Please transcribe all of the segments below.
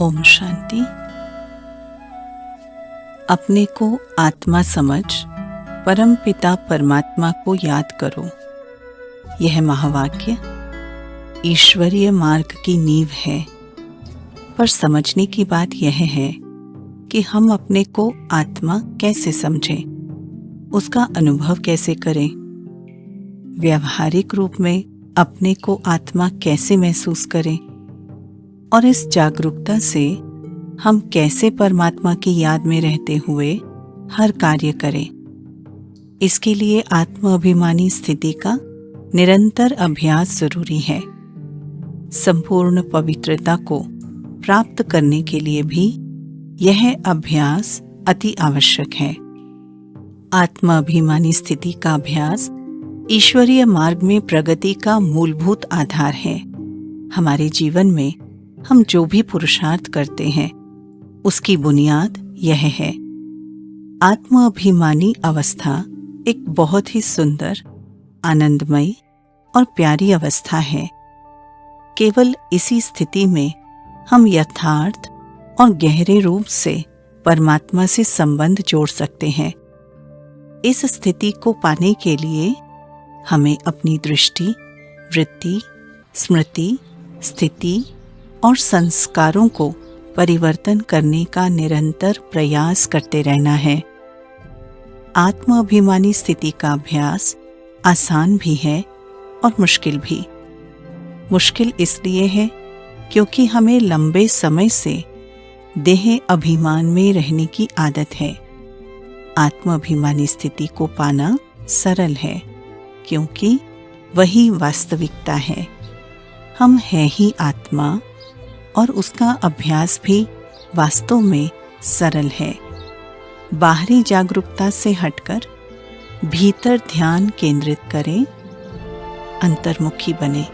ओम शांति। अपने को आत्मा समझ परम पिता परमात्मा को याद करो। यह महावाक्य ईश्वरीय मार्ग की नींव है। पर समझने की बात यह है कि हम अपने को आत्मा कैसे समझें, उसका अनुभव कैसे करें, व्यावहारिक रूप में अपने को आत्मा कैसे महसूस करें और इस जागरूकता से हम कैसे परमात्मा की याद में रहते हुए हर कार्य करें। इसके लिए आत्म अभिमानी स्थिति का निरंतर अभ्यास जरूरी है। संपूर्ण पवित्रता को प्राप्त करने के लिए भी यह अभ्यास अति आवश्यक है। आत्म अभिमानी स्थिति का अभ्यास ईश्वरीय मार्ग में प्रगति का मूलभूत आधार है। हमारे जीवन में हम जो भी पुरुषार्थ करते हैं उसकी बुनियाद यह है। आत्म अभिमानी अवस्था एक बहुत ही सुंदर, आनंदमयी और प्यारी अवस्था है। केवल इसी स्थिति में हम यथार्थ और गहरे रूप से परमात्मा से संबंध जोड़ सकते हैं। इस स्थिति को पाने के लिए हमें अपनी दृष्टि, वृत्ति, स्मृति, स्थिति और संस्कारों को परिवर्तन करने का निरंतर प्रयास करते रहना है। आत्म अभिमानी स्थिति का अभ्यास आसान भी है और मुश्किल भी। मुश्किल इसलिए है क्योंकि हमें लंबे समय से देह अभिमान में रहने की आदत है। आत्म अभिमानी स्थिति को पाना सरल है क्योंकि वही वास्तविकता है। हम हैं ही आत्मा और उसका अभ्यास भी वास्तव में सरल है। बाहरी जागरूकता से हटकर भीतर ध्यान केंद्रित करें, अंतर्मुखी बने,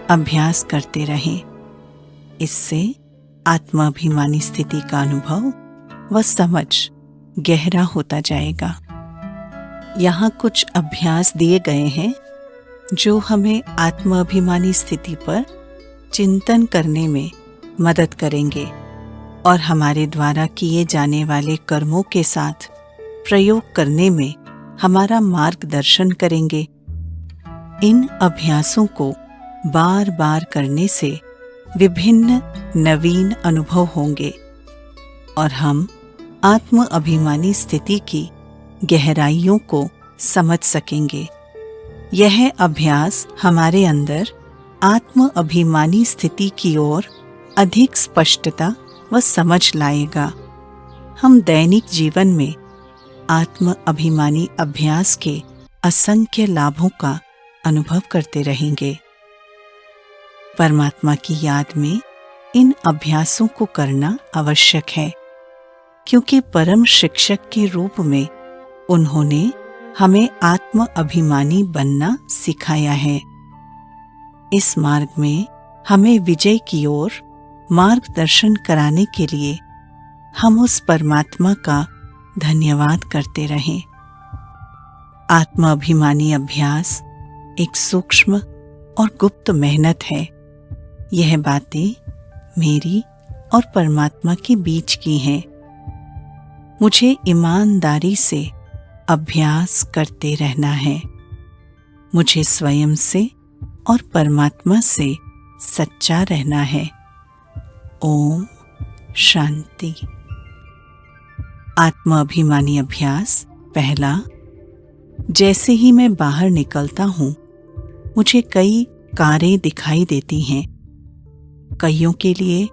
अभ्यास करते रहें। इससे आत्माभिमानी स्थिति का अनुभव व समझ गहरा होता जाएगा। यहाँ कुछ अभ्यास दिए गए हैं जो हमें आत्माभिमानी स्थिति पर चिंतन करने में मदद करेंगे और हमारे द्वारा किए जाने वाले कर्मों के साथ प्रयोग करने में हमारा मार्गदर्शन करेंगे। इन अभ्यासों को बार बार करने से विभिन्न नवीन अनुभव होंगे और हम आत्म अभिमानी स्थिति की गहराइयों को समझ सकेंगे। यह अभ्यास हमारे अंदर आत्म अभिमानी स्थिति की ओर अधिक स्पष्टता व समझ लाएगा। हम दैनिक जीवन में आत्म अभिमानी अभ्यास के असंख्य लाभों का अनुभव करते रहेंगे। परमात्मा की याद में इन अभ्यासों को करना आवश्यक है क्योंकि परम शिक्षक के रूप में उन्होंने हमें आत्म अभिमानी बनना सिखाया है। इस मार्ग में हमें विजय की ओर मार्गदर्शन कराने के लिए हम उस परमात्मा का धन्यवाद करते रहें। आत्म अभिमानी अभ्यास एक सूक्ष्म और गुप्त मेहनत है। यह बातें मेरी और परमात्मा के बीच की हैं। मुझे ईमानदारी से अभ्यास करते रहना है। मुझे स्वयं से और परमात्मा से सच्चा रहना है। ओम शांति। आत्म अभिमानी अभ्यास पहला। जैसे ही मैं बाहर निकलता हूँ मुझे कई कारें दिखाई देती हैं। कईयों के लिए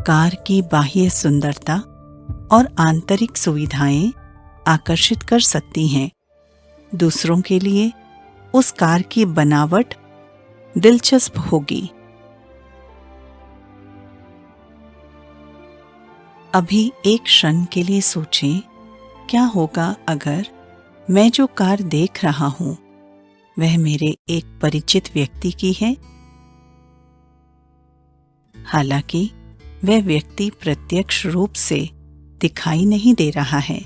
कार की बाह्य सुंदरता और आंतरिक सुविधाएं आकर्षित कर सकती हैं। दूसरों के लिए उस कार की बनावट दिलचस्प होगी। अभी एक क्षण के लिए सोचें, क्या होगा अगर मैं जो कार देख रहा हूं वह मेरे एक परिचित व्यक्ति की है। हालांकि वह व्यक्ति प्रत्यक्ष रूप से दिखाई नहीं दे रहा है,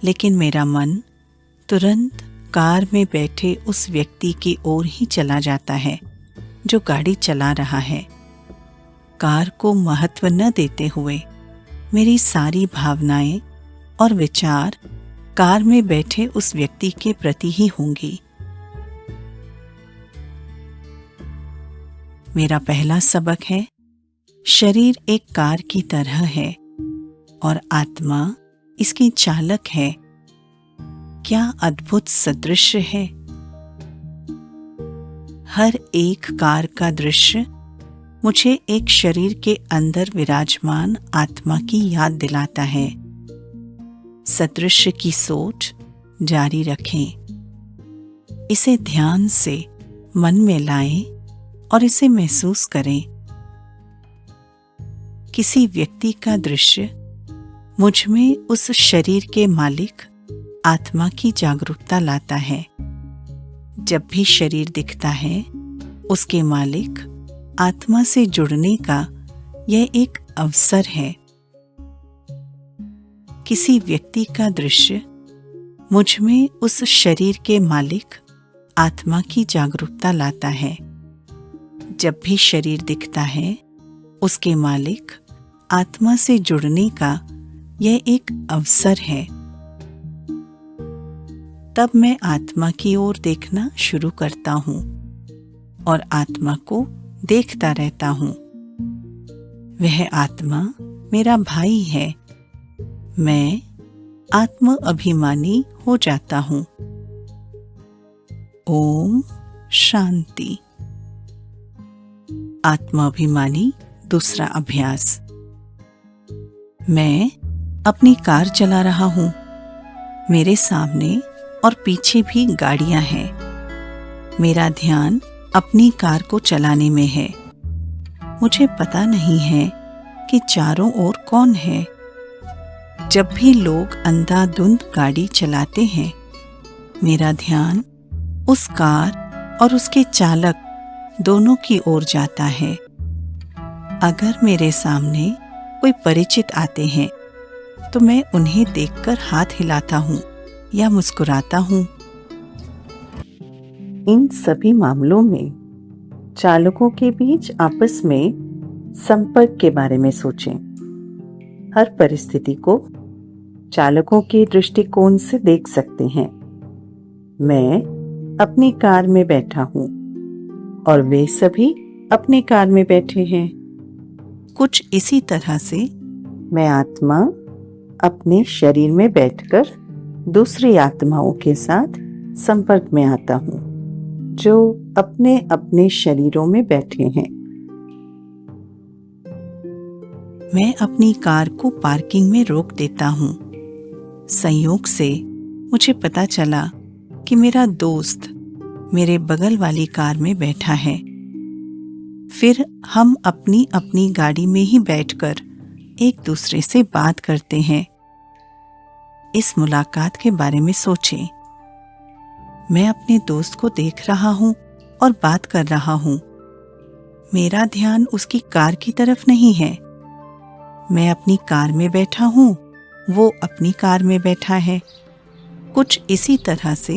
लेकिन मेरा मन तुरंत कार में बैठे उस व्यक्ति की ओर ही चला जाता है जो गाड़ी चला रहा है। कार को महत्व न देते हुए मेरी सारी भावनाएं और विचार कार में बैठे उस व्यक्ति के प्रति ही होंगी। मेरा पहला सबक है, शरीर एक कार की तरह है और आत्मा इसकी चालक है। क्या अद्भुत सदृश्य है। हर एक कार का दृश्य मुझे एक शरीर के अंदर विराजमान आत्मा की याद दिलाता है। सदृश्य की सोच जारी रखें। इसे ध्यान से मन में लाएं और इसे महसूस करें। किसी व्यक्ति का दृश्य मुझ में उस शरीर के मालिक आत्मा की जागरूकता लाता है। जब भी शरीर दिखता है, उसके मालिक आत्मा से जुड़ने का यह एक अवसर है। किसी व्यक्ति का दृश्य मुझ में उस शरीर के मालिक आत्मा की जागरूकता लाता है। जब भी शरीर दिखता है, उसके मालिक आत्मा से जुड़ने का यह एक अवसर है। तब मैं आत्मा की ओर देखना शुरू करता हूँ और आत्मा को देखता रहता हूँ। वह आत्मा मेरा भाई है। मैं आत्म अभिमानी हो जाता हूँ। ओम शांति। आत्माभिमानी दूसरा अभ्यास। मैं अपनी कार चला रहा हूँ। मेरे सामने और पीछे भी गाड़ियां हैं। मेरा ध्यान अपनी कार को चलाने में है। मुझे पता नहीं है कि चारों ओर कौन है। जब भी लोग अंधाधुंध गाड़ी चलाते हैं, मेरा ध्यान उस कार और उसके चालक दोनों की ओर जाता है। अगर मेरे सामने कोई परिचित आते हैं, तो मैं उन्हें देखकर हाथ हिलाता हूँ या मुस्कुराता हूँ। इन सभी मामलों में चालकों के बीच आपस में संपर्क के बारे में सोचें। हर परिस्थिति को चालकों के दृष्टिकोण से देख सकते हैं। मैं अपनी कार में बैठा हूँ और वे सभी अपनी कार में बैठे हैं। कुछ इसी तरह से मैं आत्मा अपने शरीर में बैठकर दूसरी आत्माओं के साथ संपर्क में आता हूँ, जो अपने अपने शरीरों में बैठे हैं। मैं अपनी कार को पार्किंग में रोक देता हूँ। संयोग से मुझे पता चला कि मेरा दोस्त मेरे बगल वाली कार में बैठा है। फिर हम अपनी अपनी गाड़ी में ही बैठकर एक दूसरे से बात करते हैं। इस मुलाकात के बारे में सोचें। मैं अपने दोस्त को देख रहा हूँ और बात कर रहा हूँ। मेरा ध्यान उसकी कार की तरफ नहीं है। मैं अपनी कार में बैठा हूँ, वो अपनी कार में बैठा है। कुछ इसी तरह से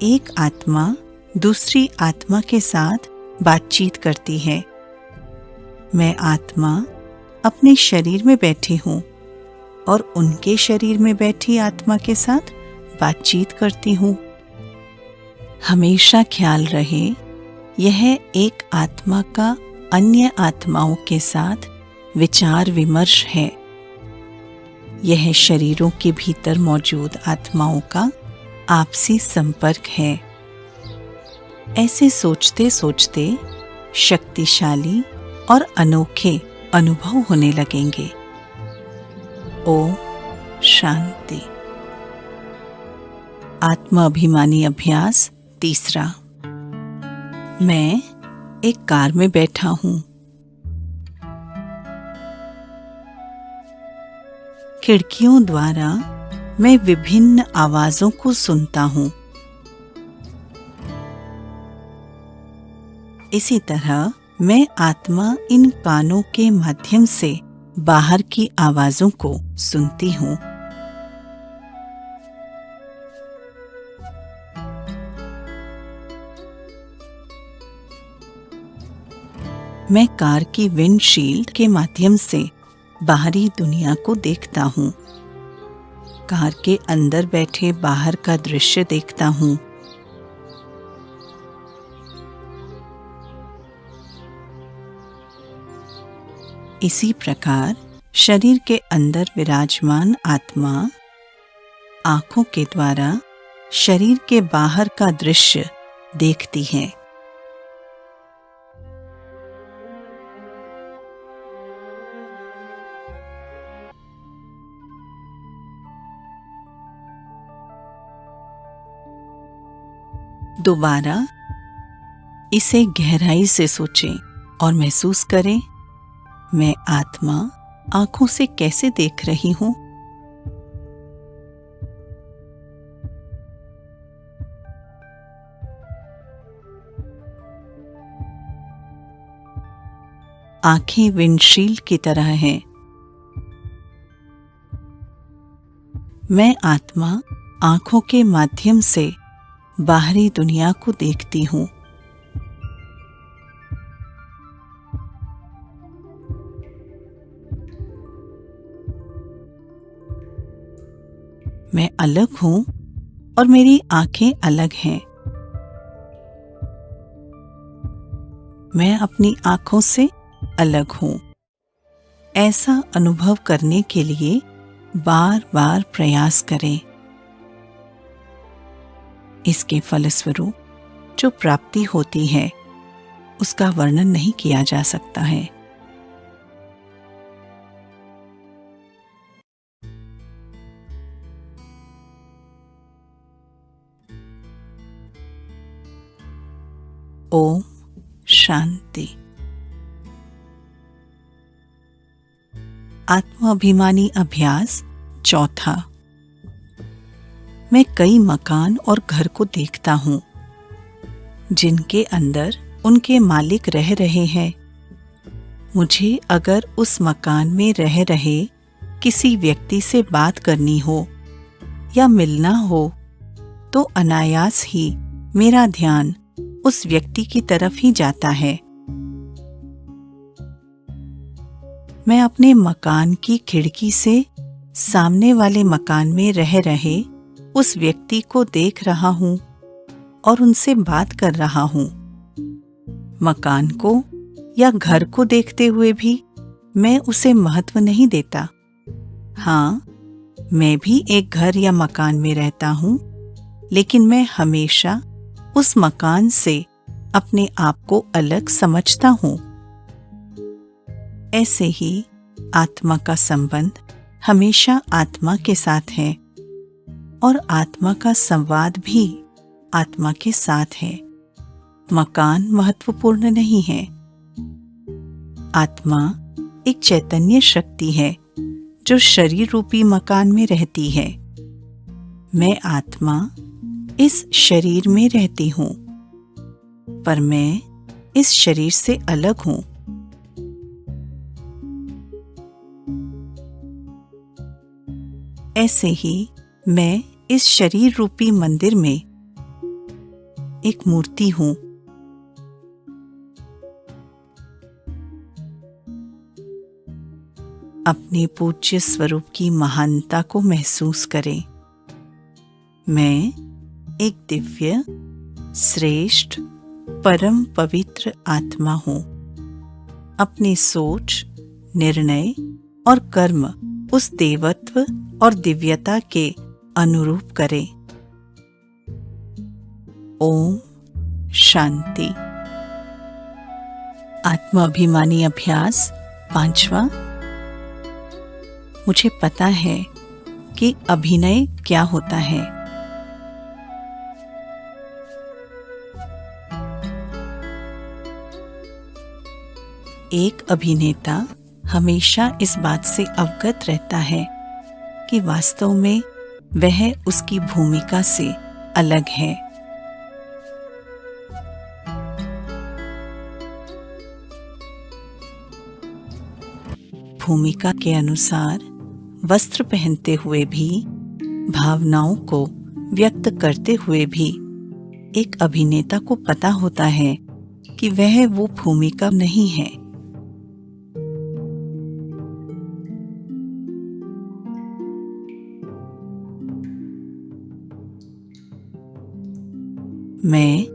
एक आत्मा दूसरी आत्मा के साथ बातचीत करती है। मैं आत्मा अपने शरीर में बैठी हूँ और उनके शरीर में बैठी आत्मा के साथ बातचीत करती हूँ। हमेशा ख्याल रहे, यह एक आत्मा का अन्य आत्माओं के साथ विचार विमर्श है। यह शरीरों के भीतर मौजूद आत्माओं का आपसी संपर्क है। ऐसे सोचते सोचते शक्तिशाली और अनोखे अनुभव होने लगेंगे। ओम शांति। आत्माभिमानी अभ्यास तीसरा। मैं एक कार में बैठा हूँ। खिड़कियों द्वारा मैं विभिन्न आवाजों को सुनता हूँ। इसी तरह मैं आत्मा इन कानों के माध्यम से बाहर की आवाजों को सुनती हूँ। मैं कार की विंडशील्ड के माध्यम से बाहरी दुनिया को देखता हूँ। कार के अंदर बैठे बाहर का दृश्य देखता हूँ। इसी प्रकार शरीर के अंदर विराजमान आत्मा आँखों के द्वारा शरीर के बाहर का दृश्य देखती है। दोबारा इसे गहराई से सोचें और महसूस करें, मैं आत्मा आँखों से कैसे देख रही हूँ। आँखें विंडशील्ड की तरह हैं। मैं आत्मा आँखों के माध्यम से बाहरी दुनिया को देखती हूँ। मैं अलग हूँ और मेरी आँखें अलग हैं। मैं अपनी आँखों से अलग हूँ। ऐसा अनुभव करने के लिए बार बार प्रयास करें। इसके फलस्वरूप जो प्राप्ति होती है उसका वर्णन नहीं किया जा सकता है। ओम शांति। आत्माभिमानी अभ्यास चौथा। मैं कई मकान और घर को देखता हूँ जिनके अंदर उनके मालिक रह रहे हैं। मुझे अगर उस मकान में रह रहे किसी व्यक्ति से बात करनी हो या मिलना हो तो अनायास ही मेरा ध्यान उस व्यक्ति की तरफ ही जाता है। मैं अपने मकान की खिड़की से सामने वाले मकान में रह रहे उस व्यक्ति को देख रहा हूँ और उनसे बात कर रहा हूँ। मकान को या घर को देखते हुए भी मैं उसे महत्व नहीं देता। हाँ, मैं भी एक घर या मकान में रहता हूँ, लेकिन मैं हमेशा उस मकान से अपने आप को अलग समझता हूँ। ऐसे ही आत्मा का संबंध हमेशा आत्मा के साथ है और आत्मा का संवाद भी आत्मा के साथ है। मकान महत्वपूर्ण नहीं है। आत्मा एक चैतन्य शक्ति है जो शरीर रूपी मकान में रहती है। मैं आत्मा इस शरीर में रहती हूँ, पर मैं इस शरीर से अलग हूँ। ऐसे ही मैं इस शरीर रूपी मंदिर में एक मूर्ति हूँ। अपने पूज्य स्वरूप की महानता को महसूस करें। मैं एक दिव्य, श्रेष्ठ, परम पवित्र आत्मा हूँ। अपनी सोच, निर्णय और कर्म उस देवत्व और दिव्यता के अनुरूप करें। ओम शांति। आत्माभिमानी अभ्यास पांचवा। मुझे पता है कि अभिनय क्या होता है। एक अभिनेता हमेशा इस बात से अवगत रहता है कि वास्तव में वह उसकी भूमिका से अलग है। भूमिका के अनुसार वस्त्र पहनते हुए भी, भावनाओं को व्यक्त करते हुए भी एक अभिनेता को पता होता है कि वह वो भूमिका नहीं है। मैं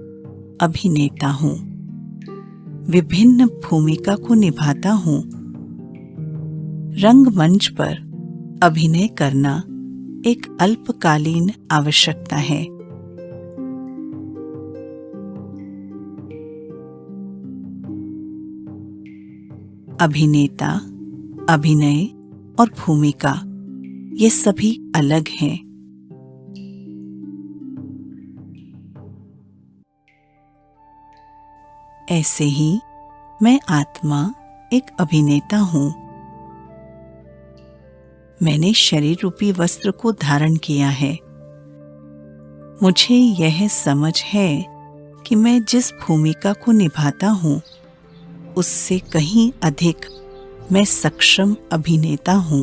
अभिनेता हूँ, विभिन्न भूमिका को निभाता हूँ। रंगमंच पर अभिनय करना एक अल्पकालीन आवश्यकता है। अभिनेता, अभिनय और भूमिका ये सभी अलग हैं। ऐसे ही मैं आत्मा एक अभिनेता हूँ। मैंने शरीर रूपी वस्त्र को धारण किया है। मुझे यह समझ है कि मैं जिस भूमिका को निभाता हूँ उससे कहीं अधिक मैं सक्षम अभिनेता हूँ।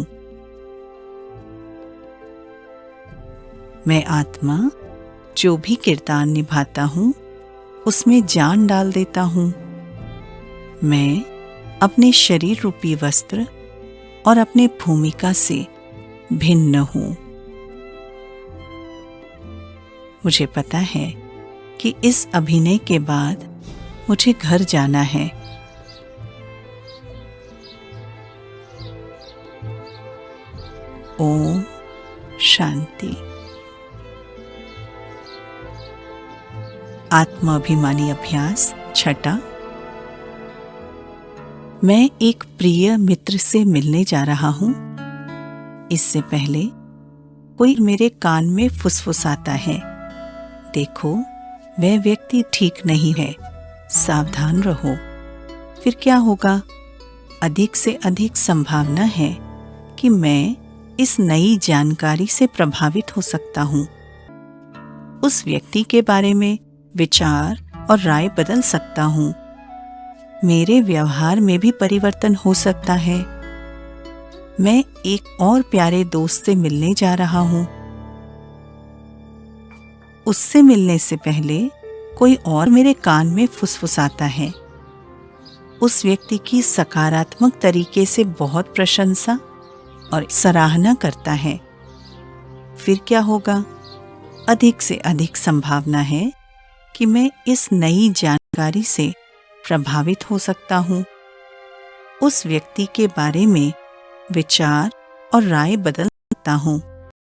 मैं आत्मा जो भी किरदार निभाता हूँ उसमें जान डाल देता हूँ। मैं अपने शरीर रूपी वस्त्र और अपने भूमिका से भिन्न हूँ। मुझे पता है कि इस अभिनय के बाद मुझे घर जाना है। ओम शांति। आत्माभिमानी अभ्यास छठा। मैं एक प्रिय मित्र से मिलने जा रहा हूँ। इससे पहले कोई मेरे कान में फुसफुसाता है, देखो वह व्यक्ति ठीक नहीं है, सावधान रहो। फिर क्या होगा? अधिक से अधिक संभावना है कि मैं इस नई जानकारी से प्रभावित हो सकता हूँ। उस व्यक्ति के बारे में विचार और राय बदल सकता हूँ। मेरे व्यवहार में भी परिवर्तन हो सकता है। मैं एक और प्यारे दोस्त से मिलने जा रहा हूँ। उससे मिलने से पहले कोई और मेरे कान में फुसफुसाता है। उस व्यक्ति की सकारात्मक तरीके से बहुत प्रशंसा और सराहना करता है। फिर क्या होगा? अधिक से अधिक संभावना है कि मैं इस नई जानकारी से प्रभावित हो सकता हूँ। उस व्यक्ति के बारे में विचार और राय बदल सकता हूँ।